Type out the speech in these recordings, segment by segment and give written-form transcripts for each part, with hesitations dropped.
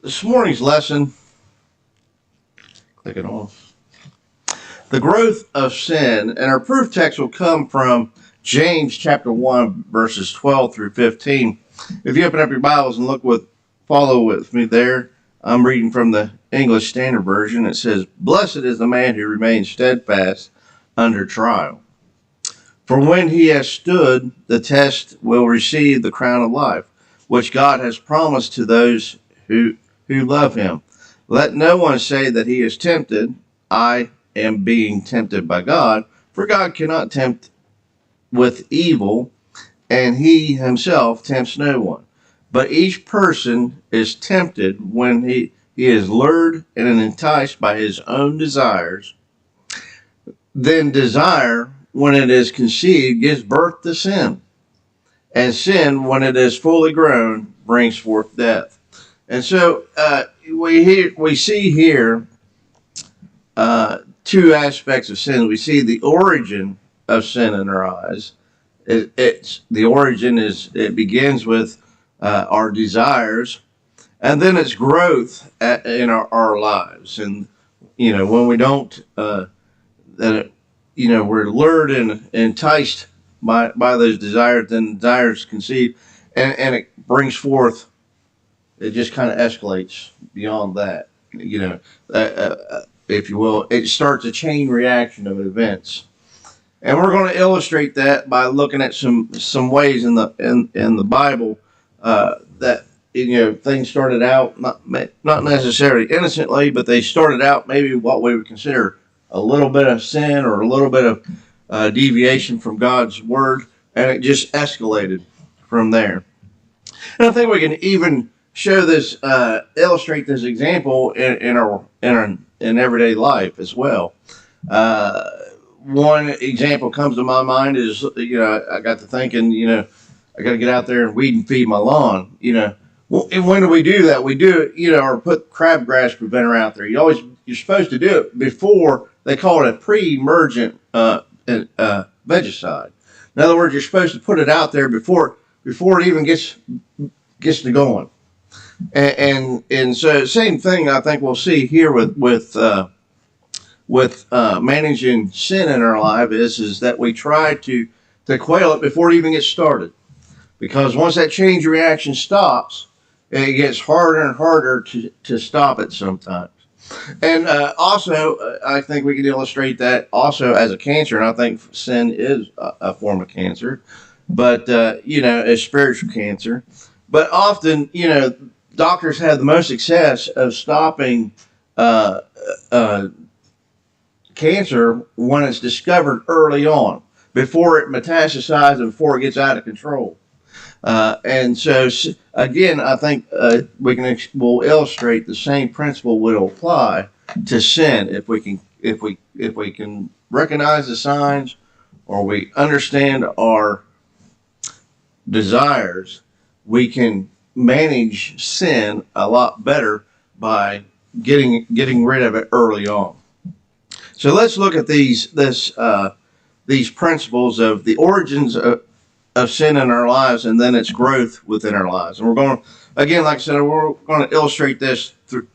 This morning's lesson, click it on, the growth of sin, and our proof text will come from James chapter 1, verses 12 through 15. If you open up your Bibles and follow with me there, I'm reading from the English Standard Version. It says, "Blessed is the man who remains steadfast under trial. For when he has stood the test, will receive the crown of life, which God has promised to those who love him. Let no one say that he is tempted. I am being tempted by God, for God cannot tempt with evil, and he himself tempts no one. But each person is tempted when he is lured and enticed by his own desires. Then desire, when it is conceived, gives birth to sin. And sin, when it is fully grown, brings forth death." And so we see here two aspects of sin. We see the origin of sin in our eyes. It begins with our desires, and then its growth in our lives. And when we don't, we're lured and enticed by those desires, then desires conceive, and it brings forth. It just kind of escalates beyond that, if you will. It starts a chain reaction of events, and we're going to illustrate that by looking at some ways in the Bible that things started out not necessarily innocently, but they started out maybe what we would consider a little bit of sin or a little bit of deviation from God's word, and it just escalated from there. And I think we can even show this, illustrate this example in everyday life as well. One example comes to my mind is, I got to thinking, I got to get out there and weed and feed my lawn. Well, and when do we do that? We do it, or put crabgrass preventer out there. You're supposed to do it before. They call it a pre-emergent vegicide. In other words, you're supposed to put it out there before it even gets to going. And so same thing I think we'll see here with managing sin in our life is that we try to quail it before it even gets started, because once that change reaction stops, it gets harder and harder to stop it sometimes. And also, I think we can illustrate that also as a cancer, and I think sin is a form of cancer, but as spiritual cancer. But often, doctors have the most success of stopping cancer when it's discovered early on, before it metastasizes and before it gets out of control. And so, again, I think we'll illustrate the same principle will apply to sin if we can recognize the signs, or we understand our desires. We can manage sin a lot better by getting rid of it early on. So let's look at these principles of the origins of sin in our lives, and then its growth within our lives. And we're going to, again, like I said, we're going to illustrate this through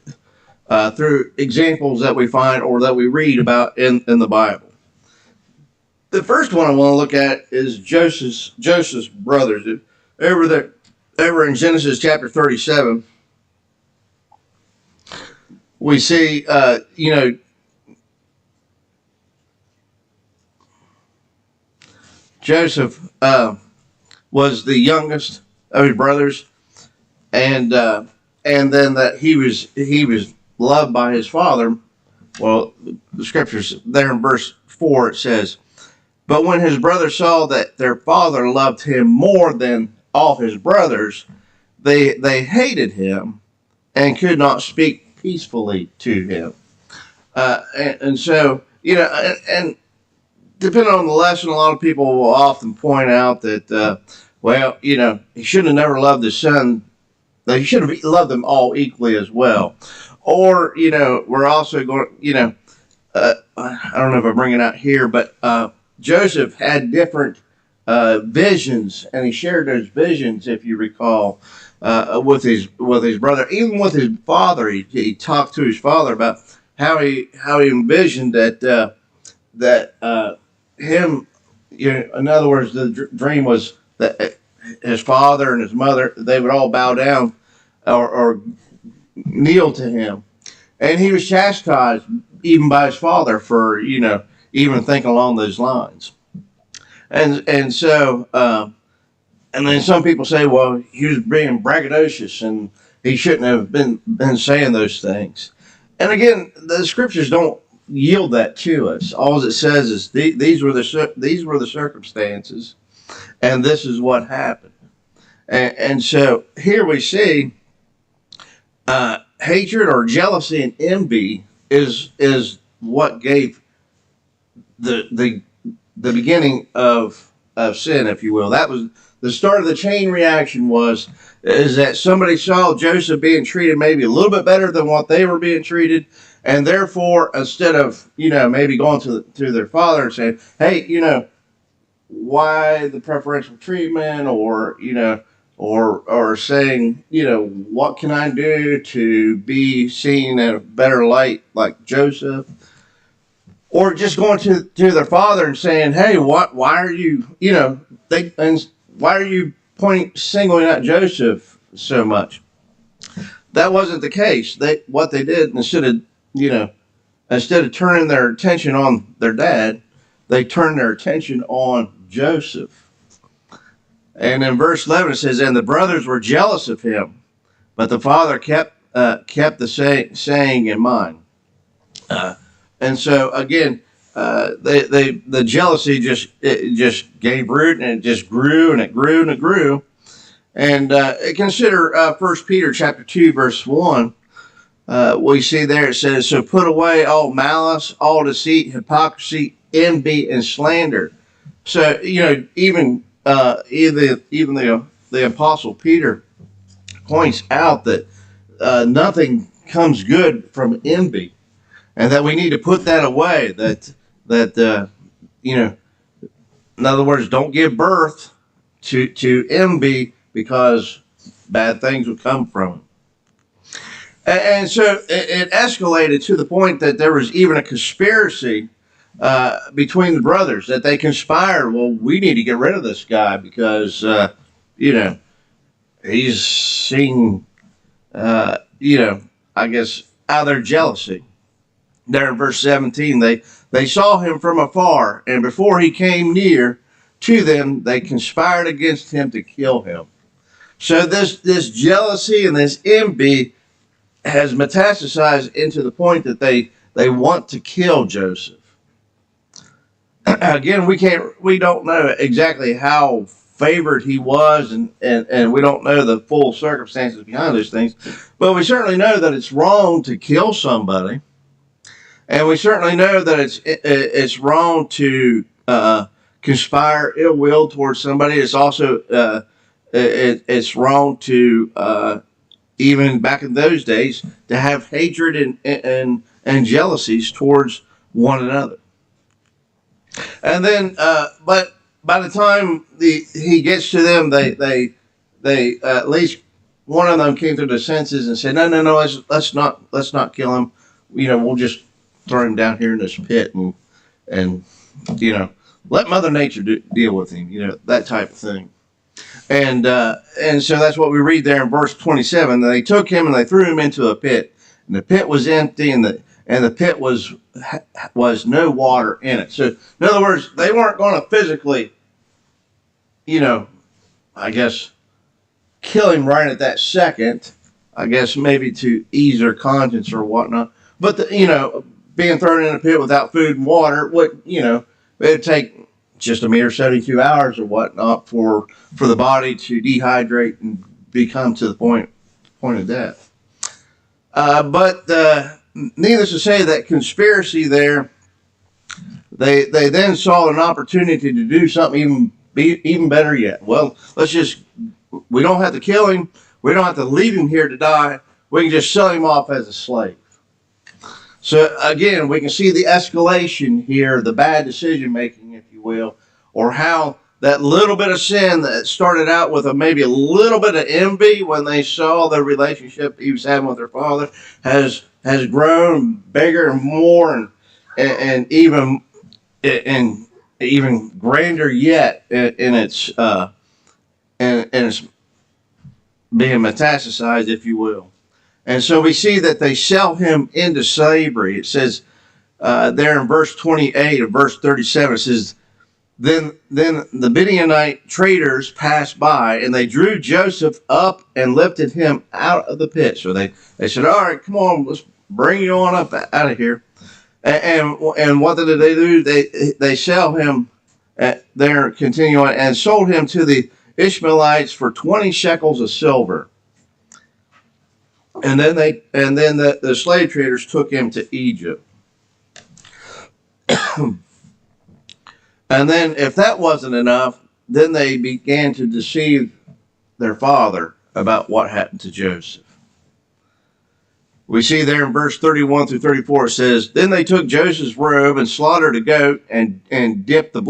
examples that we find or that we read about in the Bible. The first one I want to look at is Joseph's brothers. Over in Genesis chapter 37, we see, Joseph was the youngest of his brothers, and then that he was loved by his father. Well, the scriptures there in verse 4, it says, "But when his brothers saw that their father loved him more than all his brothers, they hated him and could not speak peacefully to him." And so, and depending on the lesson, a lot of people will often point out that, he shouldn't have never loved his son. That he should have loved them all equally as well. Or, we're also going, I don't know if I bring it out here, but Joseph had different visions, and he shared those visions, if you recall, with his brother, even with his father. He talked to his father about how he envisioned that him. In other words, the dream was that his father and his mother, they would all bow down or kneel to him, and he was chastised even by his father for even thinking along those lines. And so and then some people say, well, he was being braggadocious and he shouldn't have been saying those things. And again, the scriptures don't yield that to us. All it says is these were the circumstances, and this is what happened. And so here we see hatred or jealousy and envy is what gave the beginning of sin, if you will. That was the start of the chain reaction. Is that somebody saw Joseph being treated maybe a little bit better than what they were being treated, and therefore instead of maybe going to their father and saying, hey, why the preferential treatment, or or saying, what can I do to be seen in a better light like Joseph? Or just going to their father and saying, "Hey, why are you, why are you singling out Joseph so much?" That wasn't the case. What they did, instead of turning their attention on their dad, they turned their attention on Joseph. And in verse 11 it says, "And the brothers were jealous of him, but the father kept the saying in mind." And so again, the jealousy just gave root, and it just grew and it grew and it grew. And consider 1 Peter chapter 2 verse 1. We see there it says, "So put away all malice, all deceit, hypocrisy, envy, and slander." So even the Apostle Peter points out that nothing comes good from envy, and that we need to put that away. That in other words, don't give birth to envy, because bad things will come from it. And so it escalated to the point that there was even a conspiracy between the brothers, that they conspired. Well, we need to get rid of this guy because he's seen I guess out of their jealousy. There in verse 17, they saw him from afar, and before he came near to them, they conspired against him to kill him. So this jealousy and this envy has metastasized into the point that they want to kill Joseph. Again, we don't know exactly how favored he was, and we don't know the full circumstances behind those things, but we certainly know that it's wrong to kill somebody. And we certainly know that it's wrong to conspire ill will towards somebody. It's also it's wrong to even back in those days to have hatred and jealousies towards one another. And then, but by the time he gets to them, they at least one of them came to their senses and said, no, let's not kill him. We'll just throw him down here in this pit and let Mother Nature deal with him, that type of thing. And so that's what we read there in verse 27. They took him and they threw him into a pit, and the pit was empty, and the pit was no water in it. So in other words, they weren't going to physically, I guess, kill him right at that second. I guess maybe to ease their conscience or whatnot. But being thrown in a pit without food and water it'd take just a mere 72 hours or whatnot for the body to dehydrate and become to the point of death. But needless to say, that conspiracy there, they then saw an opportunity to do something even better yet. Well, we don't have to kill him. We don't have to leave him here to die. We can just sell him off as a slave. So again, we can see the escalation here, the bad decision making, if you will, or how that little bit of sin that started out with maybe a little bit of envy when they saw the relationship he was having with their father has grown bigger and more and even grander yet in its in its being metastasized, if you will. And so we see that they sell him into slavery. It says there in verse 28 of verse 37, it says, then the Midianite traders passed by, and they drew Joseph up and lifted him out of the pit. So they said, all right, come on, let's bring you on up out of here. And what did they do? They sell him there, continuing, and sold him to the Ishmaelites for 20 shekels of silver. And then the slave traders took him to Egypt. And then if that wasn't enough, then they began to deceive their father about what happened to Joseph. We see there in verse 31 through 34, it says, then they took Joseph's robe and slaughtered a goat and dipped the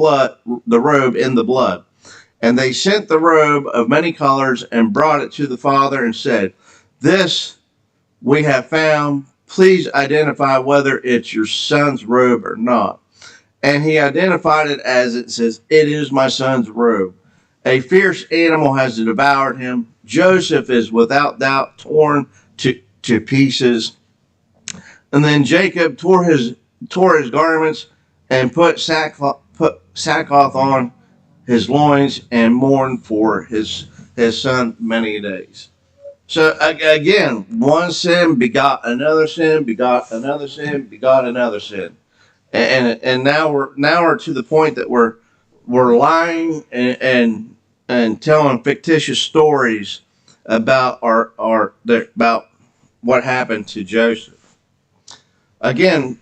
robe in the blood. And they sent the robe of many colors and brought it to the father and said, this we have found. Please identify whether it's your son's robe or not. And he identified it as it says, it is my son's robe. A fierce animal has devoured him. Joseph is without doubt torn to pieces. And then Jacob tore his garments and put sackcloth on his loins and mourned for his son many days. So again, one sin begot another sin, begot another sin, begot another sin. And now we're to the point that we're lying and telling fictitious stories about about what happened to Joseph. Again,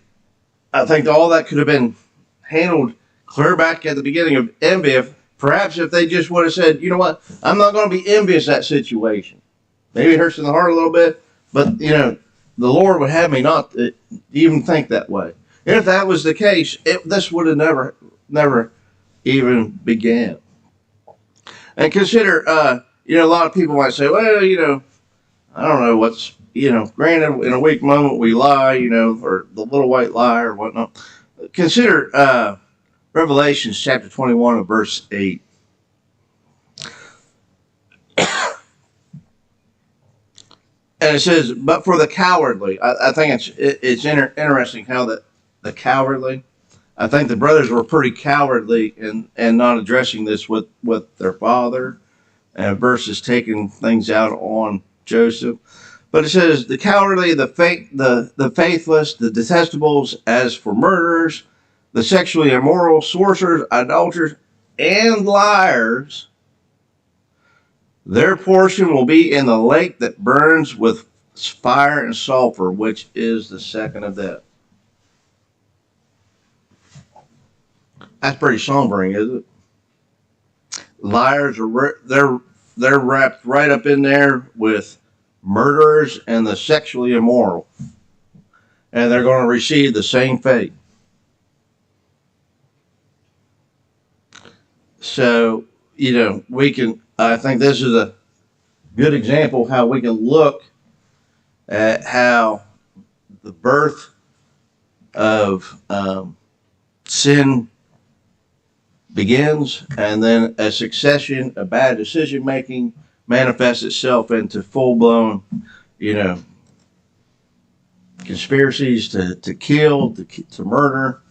I think all that could have been handled clear back at the beginning of envy. Perhaps if they just would have said, you know what, I'm not going to be envious of that situation. Maybe it hurts in the heart a little bit, but the Lord would have me not even think that way. And if that was the case, this would have never even began. And consider, a lot of people might say, well, I don't know what's, granted in a weak moment we lie, or the little white lie or whatnot. Consider Revelations chapter 21 and verse 8. And it says, but for the cowardly, I think it's interesting how the cowardly, I think the brothers were pretty cowardly in not addressing this with their father, versus taking things out on Joseph. But it says, the cowardly, the faithless, the detestables, as for murderers, the sexually immoral, sorcerers, idolaters, and liars, their portion will be in the lake that burns with fire and sulfur, which is the second of death. That's pretty sombering, isn't it? Liars they're wrapped right up in there with murderers and the sexually immoral, and they're going to receive the same fate. So I think this is a good example of how we can look at how the birth of sin begins, and then a succession of bad decision making manifests itself into full-blown, conspiracies to kill, to murder,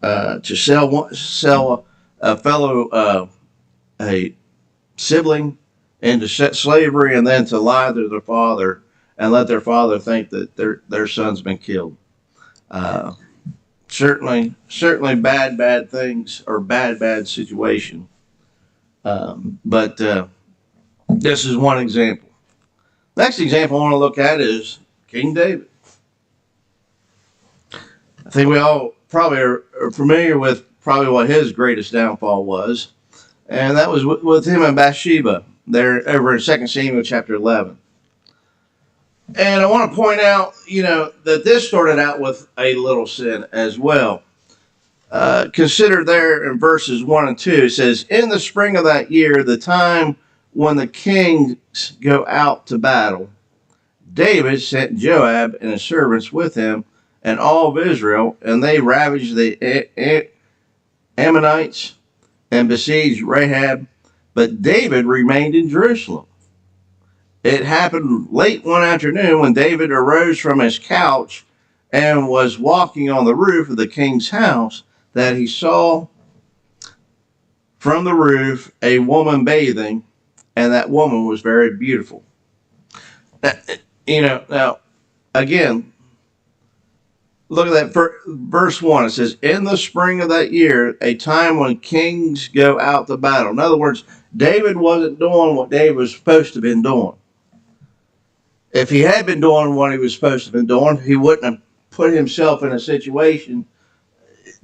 to sell a fellow a sibling into slavery, and then to lie to their father and let their father think that their son's been killed. Certainly bad things, or bad situation. But this is one example. Next example I want to look at is King David. I think we all probably are familiar with probably what his greatest downfall was, and that was with him and Bathsheba there over in 2 Samuel chapter 11. And I want to point out, that this started out with a little sin as well. consider there in verses 1 and 2, it says, in the spring of that year, the time when the kings go out to battle, David sent Joab and his servants with him and all of Israel, and they ravaged the Ammonites and besieged Rahab, but David remained in Jerusalem. It happened late one afternoon when David arose from his couch and was walking on the roof of the king's house that he saw from the roof a woman bathing, and that woman was very beautiful. Now, again, look at that verse 1. It says, in the spring of that year, a time when kings go out to battle. In other words, David wasn't doing what David was supposed to have been doing. If he had been doing what he was supposed to have been doing, he wouldn't have put himself in a situation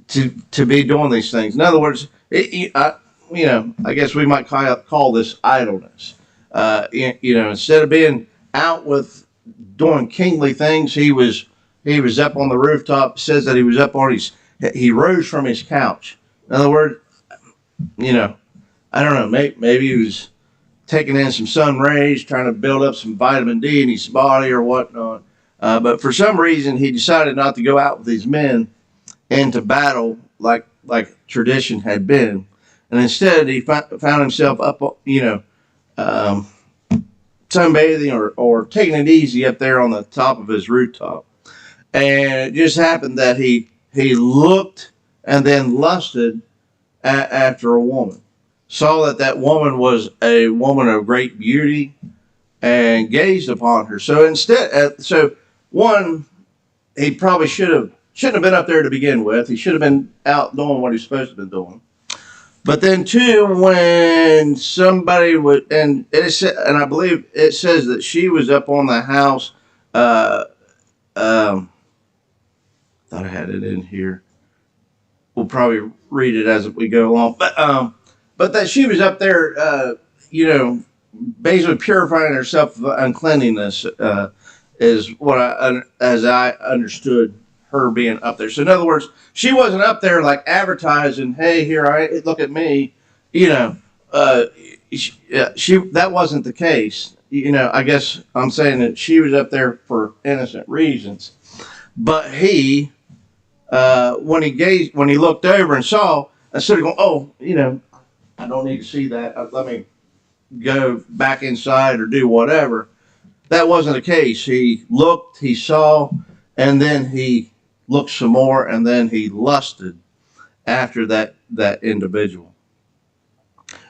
to be doing these things. In other words, I guess we might call this idleness. Instead of being out with doing kingly things, he was up on the rooftop. It says that he was up on he rose from his couch. In other words, I don't know, maybe he was taking in some sun rays, trying to build up some vitamin D in his body or whatnot. But for some reason, he decided not to go out with these men into battle like tradition had been. And instead, he found himself up, sunbathing or taking it easy up there on the top of his rooftop. And it just happened that he looked and then lusted after a woman. Saw that woman was a woman of great beauty and gazed upon her. So one, he probably shouldn't have been up there to begin with. He should have been out doing what he's supposed to have been doing. But then two, when somebody would, and I believe it says that she was up on the house. Thought I had it in here. We'll probably read it as we go along. But that she was up there, basically purifying herself of uncleanliness, is what as I understood her being up there. So in other words, she wasn't up there like advertising, "Hey, here look at me," that wasn't the case. I guess I'm saying that she was up there for innocent reasons. But he, when he looked over and saw, instead of going, "Oh, I don't need to see that. Let me go back inside or do whatever." That wasn't the case. He looked, he saw, and then he looked some more, and then he lusted after that individual.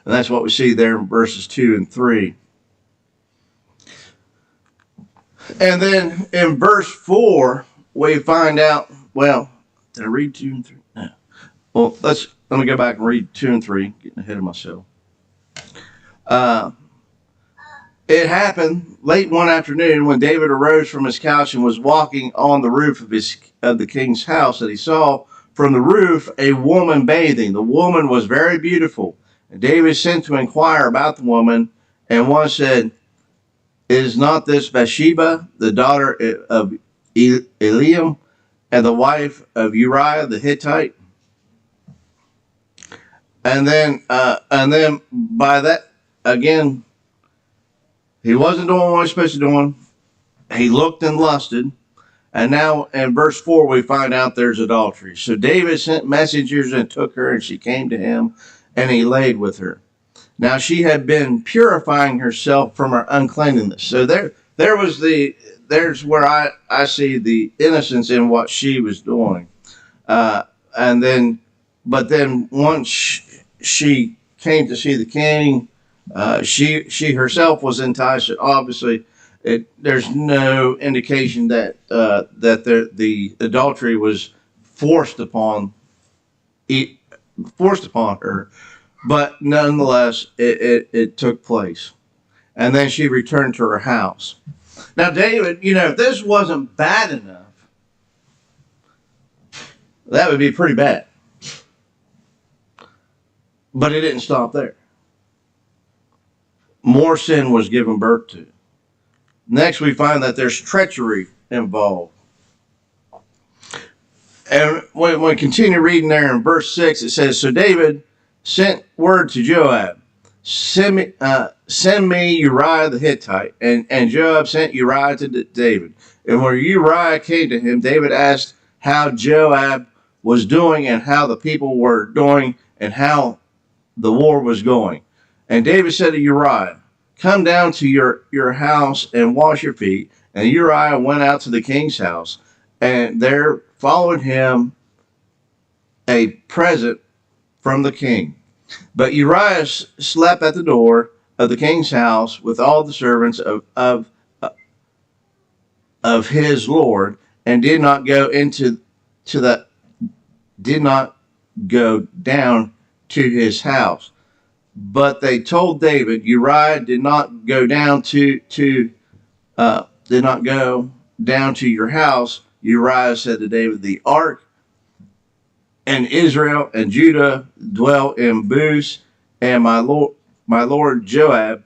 And that's what we see there in verses 2 and 3. And then in verse 4, we find out, well, did I read 2 and 3? No. Well, let me go back and read 2 and 3, getting ahead of myself. It happened late one afternoon when David arose from his couch and was walking on the roof of the king's house, that he saw from the roof a woman bathing. The woman was very beautiful. And David sent to inquire about the woman, and one said, "Is not this Bathsheba, the daughter of Eliam, and the wife of Uriah the Hittite?" And then by that, again, he wasn't doing what he was supposed to be doing. He looked and lusted. And now in verse 4, we find out there's adultery. So David sent messengers and took her, and she came to him, and he laid with her. Now she had been purifying herself from her uncleanness. So there's where I see the innocence in what she was doing. But then once she came to see the king, she herself was enticed. Obviously, there's no indication that the adultery was forced upon her, but nonetheless, it took place. And then she returned to her house. Now, David, if this wasn't bad enough, that would be pretty bad. But it didn't stop there. More sin was given birth to. Next, we find that there's treachery involved. And when we continue reading there in verse 6, it says, So David sent word to Joab, send me Uriah the Hittite. And Joab sent Uriah to David. And when Uriah came to him, David asked how Joab was doing and how the people were doing and how the war was going. And David said to Uriah, Come down to your house and wash your feet. And Uriah went out to the king's house, and there followed him a present from the king. But Uriah slept at the door of the king's house with all the servants of his lord, and did not go did not go down to his house. But they told David, Uriah did not go down to your house. Uriah said to David, The ark and Israel and Judah dwell in Booz, and my lord Joab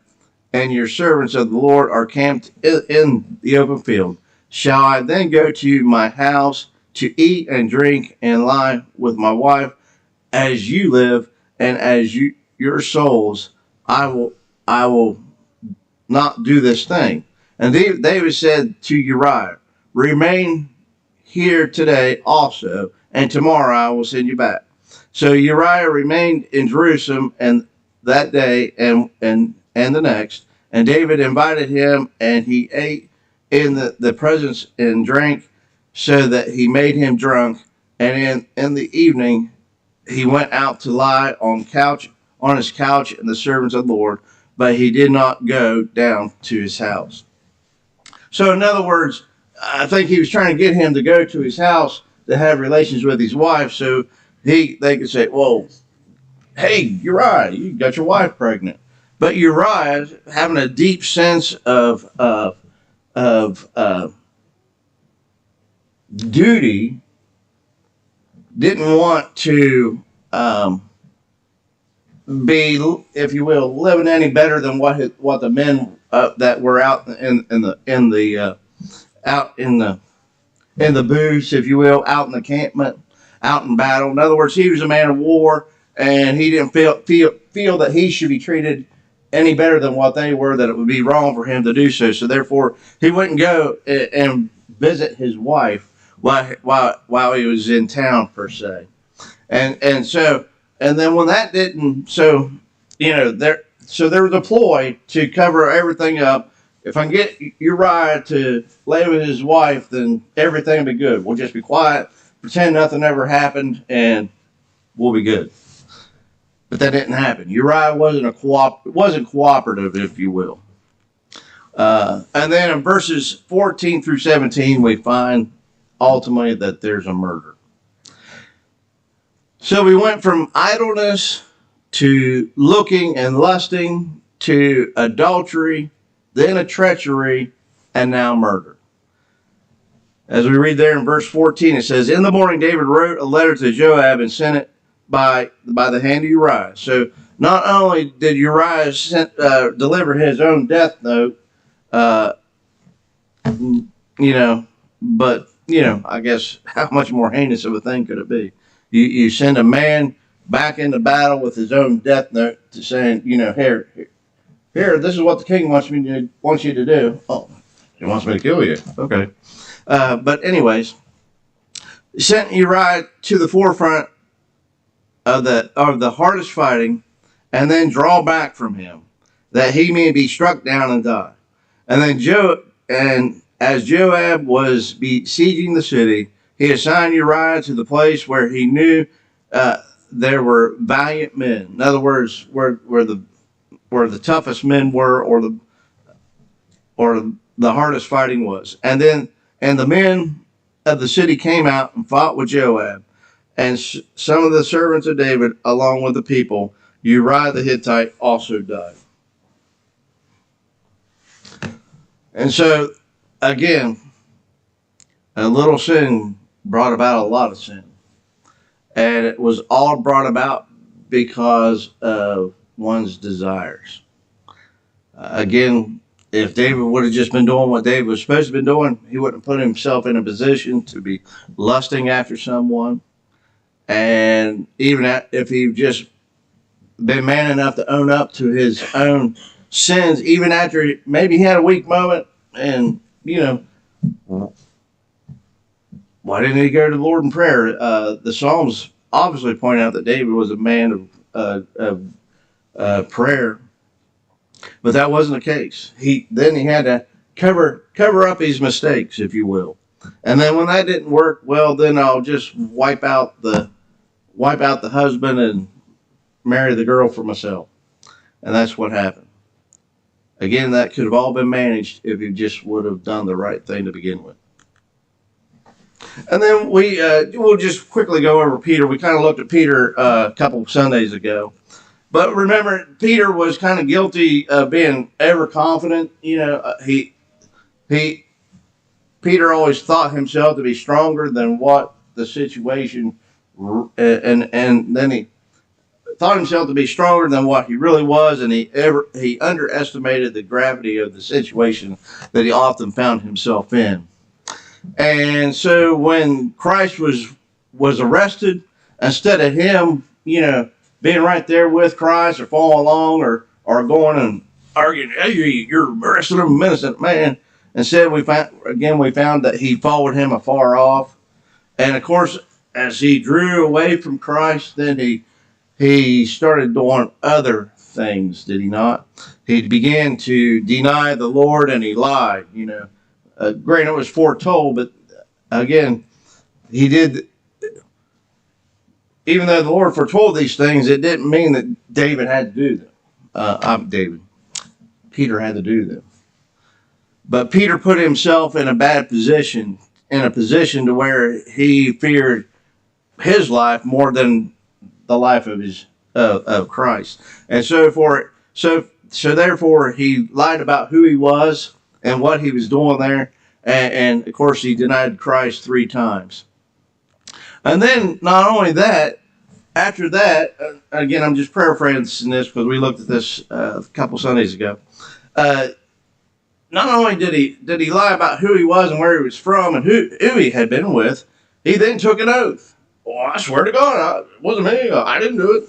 and your servants of the Lord are camped in the open field. Shall I then go to my house to eat and drink and lie with my wife, as you live and as your souls? I will not do this thing. And David said to Uriah, Remain here today also, and tomorrow I will send you back. So Uriah remained in Jerusalem and that day and the next. And David invited him, and he ate in the presence and drank, so that he made him drunk. And in the evening he went out to lie on his couch in the servants of the Lord, but he did not go down to his house. So in other words, I think he was trying to get him to go to his house to have relations with his wife, so they could say, well, hey, Uriah, you got your wife pregnant. But Uriah, having a deep sense of duty, didn't want to be, if you will, living any better than what the men that were out in the booths, if you will, out in the campment, out in battle. In other words, he was a man of war, and he didn't feel that he should be treated any better than what they were, that it would be wrong for him to do so. So therefore, he wouldn't go and visit his wife while he was in town, per se. And then when that didn't, so they were deployed to cover everything up. If I can get Uriah to lay with his wife, then everything will be good. We'll just be quiet, pretend nothing ever happened, and we'll be good. But that didn't happen. Uriah wasn't cooperative, if you will. And then in verses 14 through 17, we find ultimately that there's a murder. So we went from idleness to looking and lusting to adultery, then a treachery, and now murder. As we read there in verse 14, it says, In the morning David wrote a letter to Joab and sent it by the hand of Uriah. So not only did Uriah deliver his own death note, but I guess how much more heinous of a thing could it be? You send a man back into battle with his own death note to saying, here, this is what the king wants you to do. Oh, he wants me to kill you. Okay. But anyways, he sent Uriah to the forefront of the hardest fighting, and then draw back from him, that he may be struck down and die. And then as Joab was besieging the city, he assigned Uriah to the place where he knew there were valiant men. In other words, where the toughest men were, or the hardest fighting was. And the men of the city came out and fought with Joab, and some of the servants of David, along with the people. Uriah the Hittite also died. And so, again, a little sin brought about a lot of sin. And it was all brought about because of one's desires. Again, if David would have just been doing what David was supposed to be doing, he wouldn't have put himself in a position to be lusting after someone. And even if he just been man enough to own up to his own sins, even after maybe he had a weak moment, and why didn't he go to the Lord in prayer? The Psalms obviously point out that David was a man of prayer, but that wasn't the case. He had to cover up his mistakes, if you will. And then when that didn't work, well, then I'll just wipe out the husband and marry the girl for myself. And that's what happened. Again, that could have all been managed if he just would have done the right thing to begin with. And then we'll just quickly go over Peter. We kind of looked at Peter a couple of Sundays ago. But remember, Peter was kind of guilty of being overconfident. Peter always thought himself to be stronger than what the situation, and then he thought himself to be stronger than what he really was, and he underestimated the gravity of the situation that he often found himself in. And so when Christ was arrested, instead of him, being right there with Christ or following along or going and arguing, hey, you're arresting an innocent man. Instead, we found that he followed him afar off. And of course, as he drew away from Christ, then he started doing other things, did he not? He began to deny the Lord, and he lied. Granted, it was foretold, but again, he did. Even though the Lord foretold these things, it didn't mean that David had to do them. Peter had to do them. But Peter put himself in a bad position, to where he feared his life more than the life of Christ. And so therefore he lied about who he was and what he was doing there. And of course he denied Christ 3 times. And then not only that, after that, again, I'm just paraphrasing this because we looked at this a couple Sundays ago. Not only did he lie about who he was and where he was from and who he had been with, he then took an oath. Well, I swear to God, it wasn't me. I didn't do it.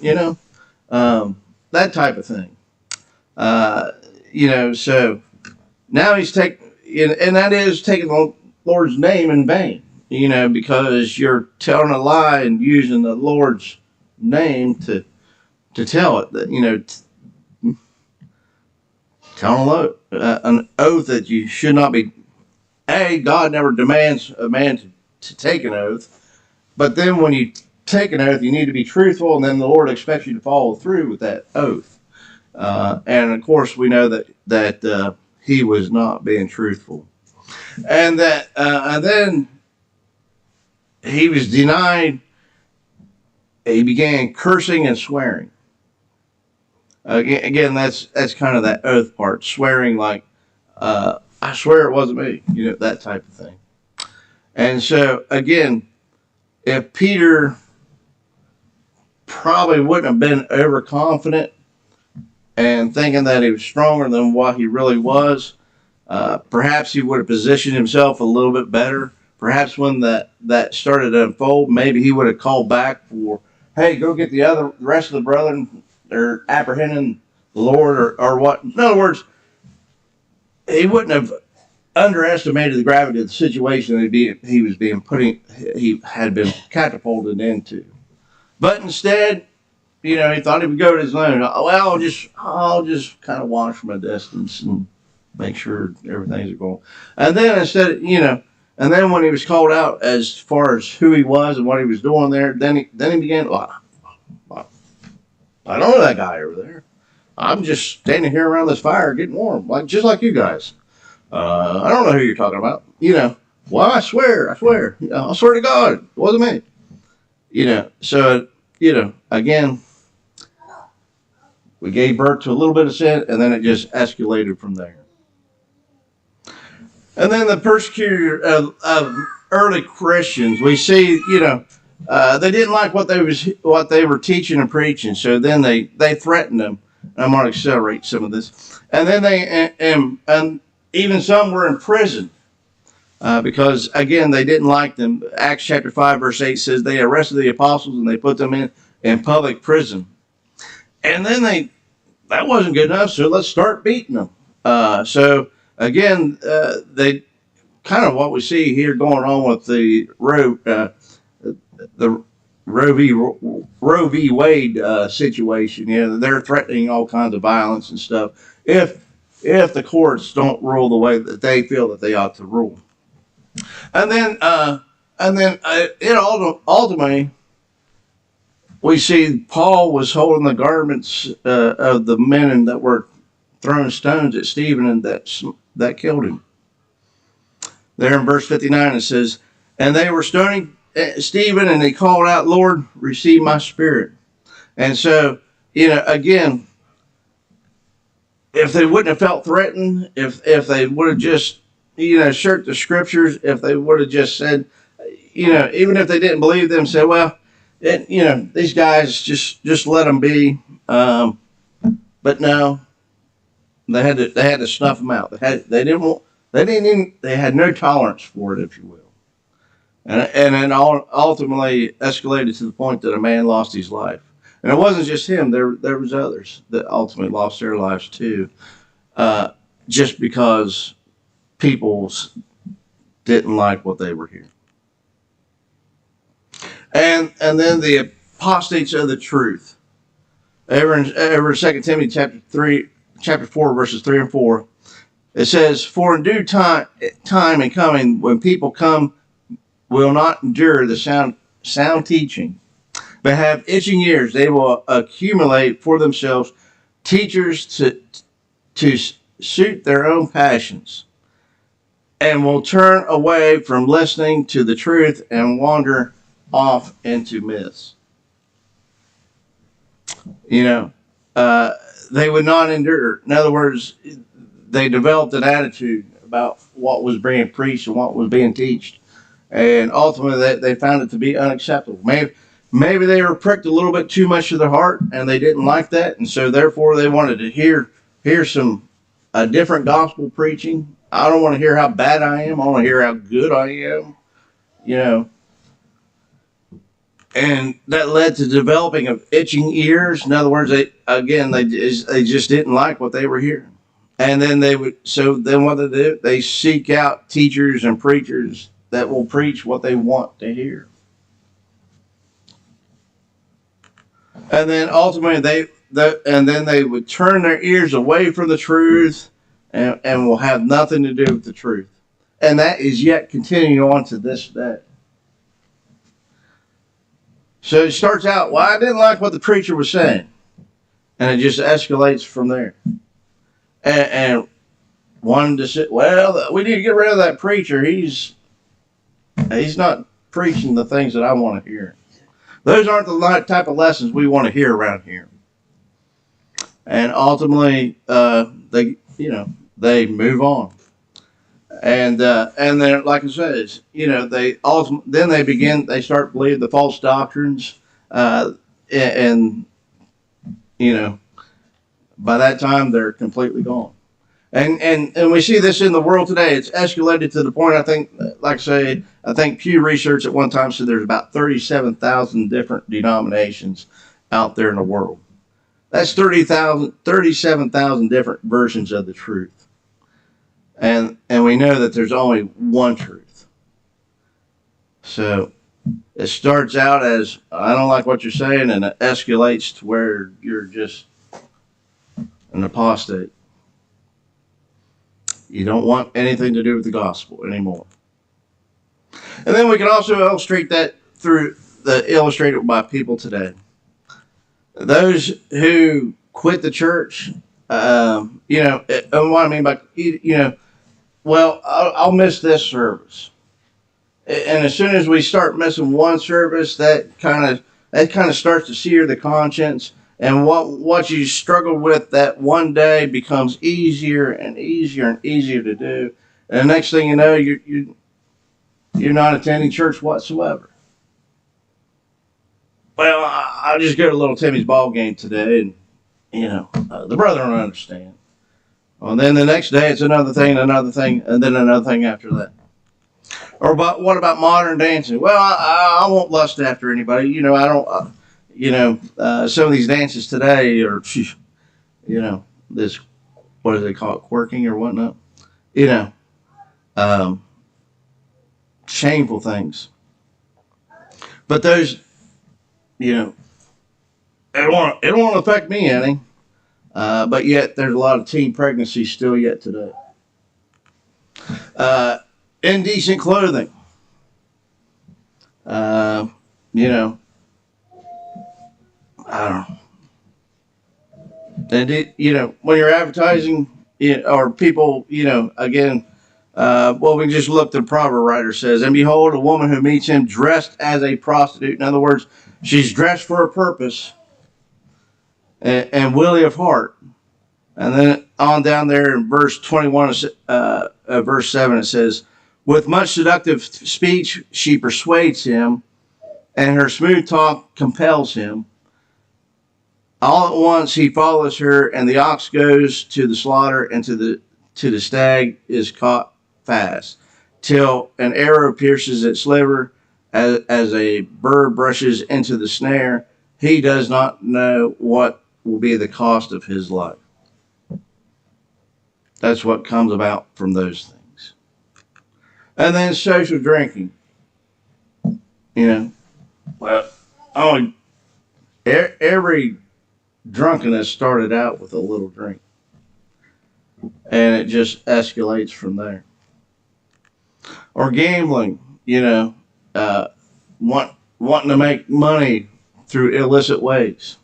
That type of thing. So now he's taking, and that is taking the Lord's name in vain. Because you're telling a lie and using the Lord's name to tell it. That telling an oath that you should not be. God never demands a man to take an oath, but then when you take an oath, you need to be truthful, and then the Lord expects you to follow through with that oath. And of course, we know that he was not being truthful, and then he was denied. He began cursing and swearing. Again, that's kind of that oath part, swearing like, I swear it wasn't me, that type of thing. And so, again, if Peter probably wouldn't have been overconfident and thinking that he was stronger than what he really was, perhaps he would have positioned himself a little bit better. Perhaps when that started to unfold, maybe he would have called back for, hey, go get the rest of the brethren. They're apprehending the Lord or what. In other words, he wouldn't have underestimated the gravity of the situation that he had been catapulted into. But instead, he thought he would go to his own. Well, I'll just kind of watch from a distance and make sure everything's going. And then and then when he was called out as far as who he was and what he was doing there, then he began, I don't know that guy over there. I'm just standing here around this fire getting warm, just like you guys. I don't know who you're talking about. Well, I swear. I swear to God, it wasn't me. So, again, we gave birth to a little bit of sin, and then it just escalated from there. And then the persecutor of early Christians, we see, they didn't like what they were teaching and preaching, so then they threatened them. I'm going to accelerate some of this. And then and even some were in prison because, again, they didn't like them. Acts chapter 5, verse 8 says they arrested the apostles and they put them in public prison. And then that wasn't good enough, so let's start beating them. So, again, they kind of what we see here going on with the Roe v. Wade situation. You know, they're threatening all kinds of violence and stuff if the courts don't rule the way that they feel that they ought to rule. And then ultimately, we see Paul was holding the garments of the men that were throwing stones at Stephen and that killed him. There in verse 59 it says, and they were stoning Stephen, and he called out, Lord, receive my spirit. And so, again, if they wouldn't have felt threatened, if they would have just, shirked the scriptures, if they would have just said, even if they didn't believe them, said, well, these guys just let them be. But no, they had to snuff them out. They had no tolerance for it, if you will. And then ultimately escalated to the point that a man lost his life. And it wasn't just him. There was others that ultimately lost their lives too, just because people didn't like what they were hearing. And then the apostates of the truth. Over in 2 Timothy chapter 4, verses 3 and 4, it says, for in due time and coming, when people come, will not endure the sound teaching, but have itching ears. They will accumulate for themselves teachers to suit their own passions, and will turn away from listening to the truth and wander off into myths. They would not endure. In other words, they developed an attitude about what was being preached and what was being taught. And ultimately, they found it to be unacceptable. Maybe they were pricked a little bit too much to their heart, and they didn't like that, and so therefore they wanted to hear some different gospel preaching. I don't want to hear how bad I am. I want to hear how good I am. And that led to developing of itching ears. In other words, they just didn't like what they were hearing. And then what they do, they seek out teachers and preachers that will preach what they want to hear. And then ultimately they would turn their ears away from the truth and will have nothing to do with the truth. And that is yet continuing on to this day. So it starts out, well, I didn't like what the preacher was saying. And it just escalates from there. And wanted to say, well, we need to get rid of that preacher. He's not preaching the things that I want to hear. Those aren't the type of lessons we want to hear around here. And ultimately, they move on. And then, like I said, they start believing the false doctrines, and by that time they're completely gone. And we see this in the world today. It's escalated to the point, I think, like I think Pew Research at one time said there's about 37,000 different denominations out there in the world. That's 37,000 different versions of the truth. And we know that there's only one truth. So it starts out as, I don't like what you're saying, and it escalates to where you're just an apostate. You don't want anything to do with the gospel anymore. And then we can also illustrate that illustrated by people today. Those who quit the church, and what I mean by, well, I'll miss this service. And as soon as we start missing one service, that kind of starts to sear the conscience. And what you struggle with that one day becomes easier and easier and easier to do. And the next thing you know, you're not attending church whatsoever. Well, I just go to Little Timmy's ball game today, and the brother don't understand. Well, then the next day it's another thing, and then another thing after that. Or what about modern dancing? Well, I won't lust after anybody. I don't. Some of these dances today are, this, what do they call it, quirking or whatnot. Um, Shameful things. But those, it won't affect me any. But yet there's a lot of teen pregnancies still yet today. Indecent clothing. I don't know. And when you're advertising, or people, again, we just looked at the proverb writer says, and behold, a woman who meets him dressed as a prostitute. In other words, she's dressed for a purpose and willy of heart. And then on down there in verse 21, verse 7, it says, with much seductive speech, she persuades him, and her smooth talk compels him. All at once he follows her, and the ox goes to the slaughter, and to the stag is caught fast, till an arrow pierces its liver, as a bird brushes into the snare. He does not know what will be the cost of his life. That's what comes about from those things. And then social drinking. Every drunkenness started out with a little drink. And it just escalates from there. Or gambling, wanting to make money through illicit ways.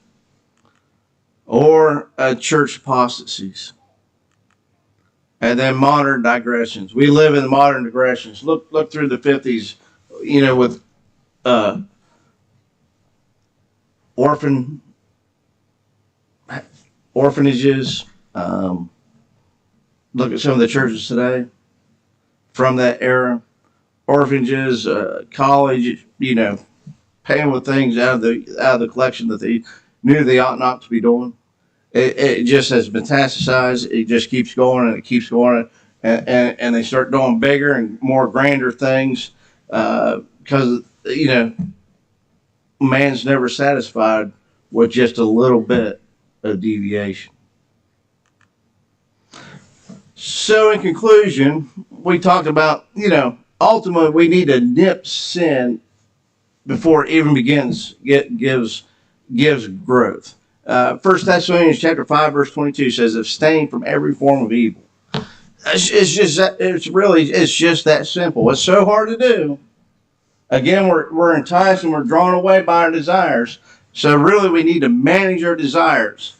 Or church apostasies. And then modern digressions. We live in modern digressions. Look through the 50s, with orphanages. Look at some of the churches today from that era. Orphanages, college, paying with things out of the collection that they knew they ought not to be doing. It just has metastasized. It just keeps going and it keeps going, and they start doing bigger and more grander things because man's never satisfied with just a little bit of deviation. So in conclusion, we talked about ultimately we need to nip sin before it even gives growth. 1 Thessalonians chapter 5 verse 22 says, abstain from every form of evil. It's just that simple. It's so hard to do. Again, we're enticed and we're drawn away by our desires. So really we need to manage our desires.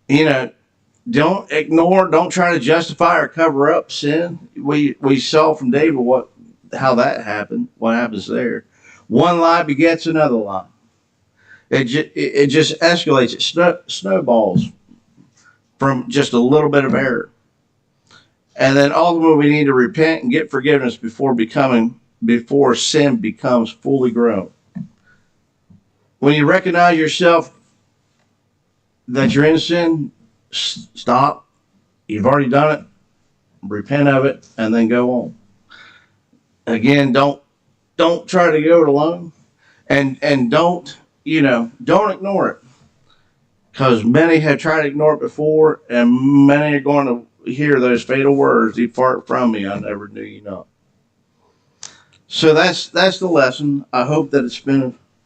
Don't ignore, don't try to justify or cover up sin. We saw from David how that happened, what happens there. One lie begets another lie. It just escalates. It snowballs from just a little bit of error. And then ultimately we need to repent and get forgiveness before sin becomes fully grown. When you recognize yourself that you're in sin, stop. You've already done it. Repent of it and then go on. Again, don't try to go it alone, and don't ignore it, because many have tried to ignore it before, and many are going to hear those fatal words, depart from me, I never knew you not. So that's the lesson. I hope that it's been